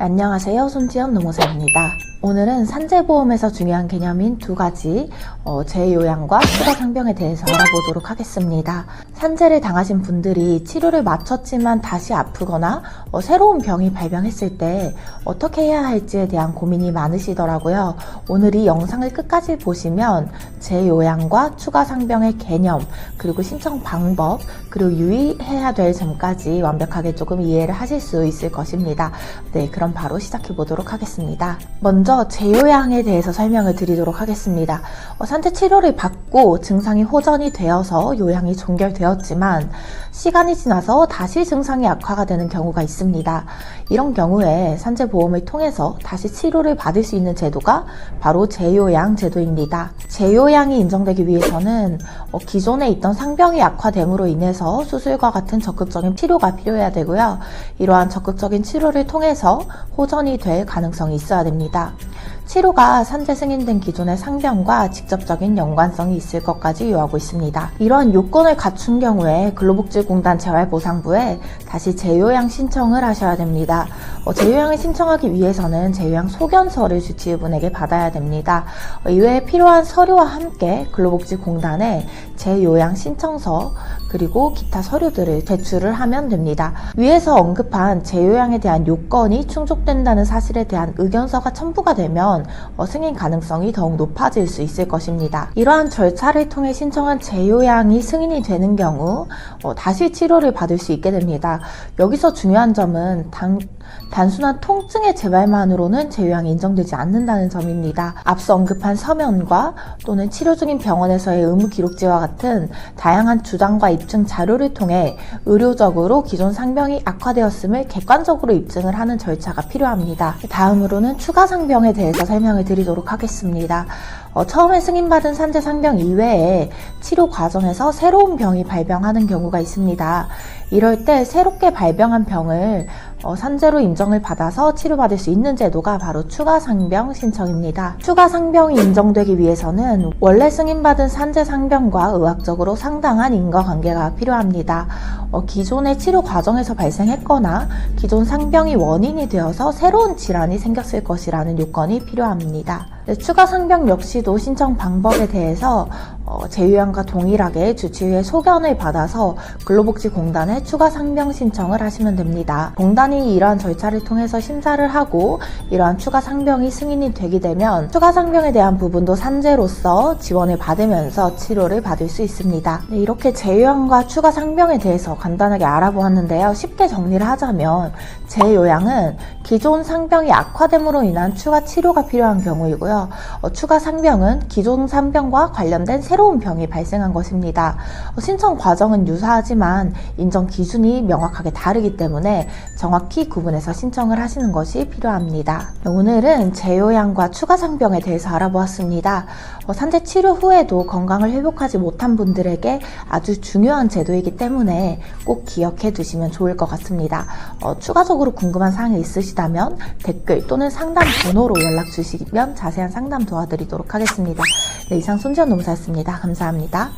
안녕하세요. 손지연 노무사입니다. 오늘은 산재보험에서 중요한 개념인 두 가지 재요양과 추가 상병에 대해서 알아보도록 하겠습니다. 산재를 당하신 분들이 치료를 마쳤지만 다시 아프거나 새로운 병이 발병했을 때 어떻게 해야 할지에 대한 고민이 많으시더라고요. 오늘 이 영상을 끝까지 보시면 재요양과 추가 상병의 개념, 그리고 신청 방법, 그리고 유의해야 될 점까지 완벽하게 조금 이해를 하실 수 있을 것입니다. 네, 그럼 바로 시작해 보도록 하겠습니다. 먼저 재요양에 대해서 설명을 드리도록 하겠습니다. 산재 치료를 받고 증상이 호전이 되어서 요양이 종결되었지만 시간이 지나서 다시 증상이 악화가 되는 경우가 있습니다. 이런 경우에 산재보험을 통해서 다시 치료를 받을 수 있는 제도가 바로 재요양 제도입니다. 재요양이 인정되기 위해서는 기존에 있던 상병이 악화됨으로 인해서 수술과 같은 적극적인 치료가 필요해야 되고요. 이러한 적극적인 치료를 통해서 호전이 될 가능성이 있어야 됩니다. 치료가 산재 승인된 기존의 상병과 직접적인 연관성이 있을 것까지 요하고 있습니다. 이러한 요건을 갖춘 경우에 근로복지공단 재활보상부에 다시 재요양 신청을 하셔야 됩니다. 재요양을 신청하기 위해서는 재요양 소견서를 주치의분에게 받아야 됩니다. 이외에 필요한 서류와 함께 근로복지공단에 재요양 신청서 그리고 기타 서류들을 제출을 하면 됩니다. 위에서 언급한 재요양에 대한 요건이 충족된다는 사실에 대한 의견서가 첨부가 되면 승인 가능성이 더욱 높아질 수 있을 것입니다. 이러한 절차를 통해 신청한 재요양이 승인이 되는 경우 다시 치료를 받을 수 있게 됩니다. 여기서 중요한 점은 단순한 통증의 재발만으로는 재요양이 인정되지 않는다는 점입니다. 앞서 언급한 서면과 또는 치료 중인 병원에서의 의무 기록지와 같은 다양한 주장과 입증 자료를 통해 의료적으로 기존 상병이 악화되었음을 객관적으로 입증을 하는 절차가 필요합니다. 다음으로는 추가 상병에 대해서 설명을 드리도록 하겠습니다. 처음에 승인받은 산재 상병 이외에 치료 과정에서 새로운 병이 발병하는 경우가 있습니다. 이럴 때 새롭게 발병한 병을 산재로 인정을 받아서 치료받을 수 있는 제도가 바로 추가 상병 신청입니다. 추가 상병이 인정되기 위해서는 원래 승인받은 산재 상병과 의학적으로 상당한 인과관계가 필요합니다. 기존의 치료 과정에서 발생했거나 기존 상병이 원인이 되어서 새로운 질환이 생겼을 것이라는 요건이 필요합니다. 추가 상병 역시도 신청 방법에 대해서 재요양과 동일하게 주치의의 소견을 받아서 근로복지공단에 추가 상병 신청을 하시면 됩니다. 공단이 이러한 절차를 통해서 심사를 하고 이러한 추가 상병이 승인이 되게 되면 추가 상병에 대한 부분도 산재로서 지원을 받으면서 치료를 받을 수 있습니다. 이렇게 재요양과 추가 상병에 대해서 간단하게 알아보았는데요. 쉽게 정리를 하자면 재요양은 기존 상병이 악화됨으로 인한 추가 치료가 필요한 경우이고요. 추가 상병은 기존 상병과 관련된 새로운 병이 발생한 것입니다. 신청 과정은 유사하지만 인정 기준이 명확하게 다르기 때문에 정확히 구분해서 신청을 하시는 것이 필요합니다. 오늘은 재요양과 추가 상병에 대해서 알아보았습니다. 산재 치료 후에도 건강을 회복하지 못한 분들에게 아주 중요한 제도이기 때문에 꼭 기억해 두시면 좋을 것 같습니다. 추가적으로 궁금한 사항이 있으시다면 댓글 또는 상담 번호로 연락 주시면 자세한 상담 도와드리도록 하겠습니다. 네, 이상 손지연 노무사였습니다. 감사합니다.